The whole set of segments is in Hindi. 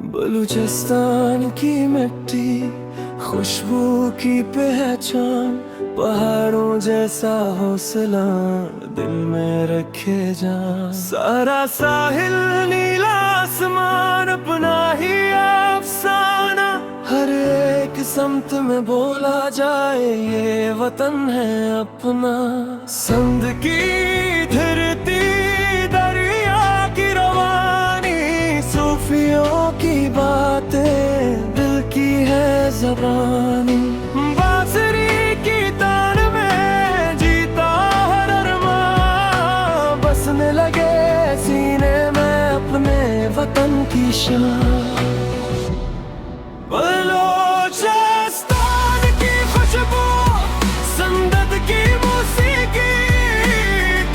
बलूचिस्तान की मिट्टी, खुशबू की पहचान, पहाड़ों जैसा हौसला दिल में रखे जान। सारा साहिल नीला आसमान अपना ही अफसाना, हर एक समत में बोला जाए ये वतन है अपना। संद की धरती, दरिया की रवानी, सूफियों की बातें दिल की है ज़बानी। बांसुरी की तान में जीता हर अरमान, बसने लगे सीने में अपने वतन की शान। बलूचिस्तान की खुशबू, संदत की मौसीकी,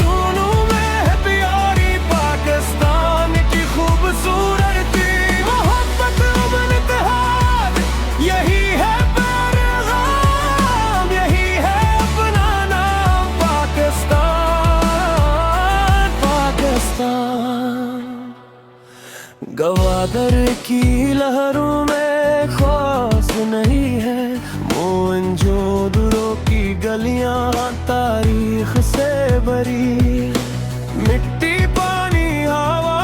दोनों में है प्यारी पाकिस्तान की खूबसूरती। मोहब्बत अमन इत्तेहाद, यही है पैगाम, यही है अपना नाम पाकिस्तान। पाकिस्तान गवादर की लहरों में खौफ नहीं है, मोहनजोदड़ो की गलियां तारीख से भरी। मिट्टी पानी हवा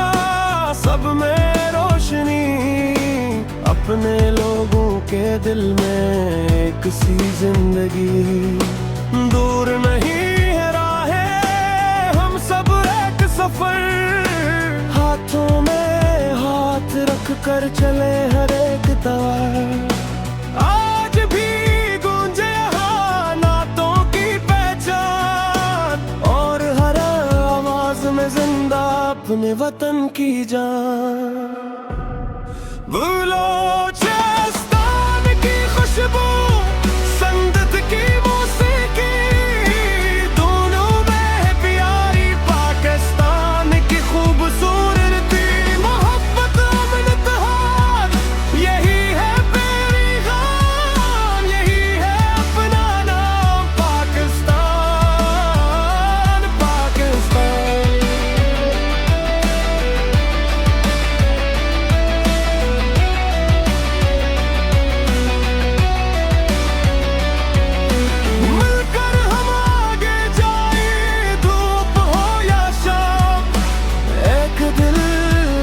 सब में रोशनी, अपने लोगों के दिल में एक सी जिंदगी। दूर नहीं है राहें, हम सब एक सफर, हाथों में हाथ रख कर चले हर एक दवार। आज भी गूंजे यहाँ नातों की पहचान, और हर आवाज में जिंदा अपने वतन की जान। बलूचिस्तान की खुशबू, संदत की मौसीकी, दोनों में है प्यारी पाकिस्तान की खूबसूरती। मोहब्बत अमन इत्तेहाद, यही है पैगाम, यही है अपना नाम पाकिस्तान। पाकिस्तान मिलकर हम आगे जाए, धूप हो या शाम, एक दिल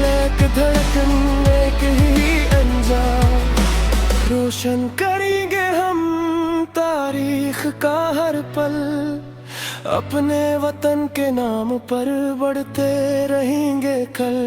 एक धड़कन एक ही अंजाम। रोशन करेंगे हम तारीख का हर पल, अपने वतन के नाम पर बढ़ते रहेंगे कल।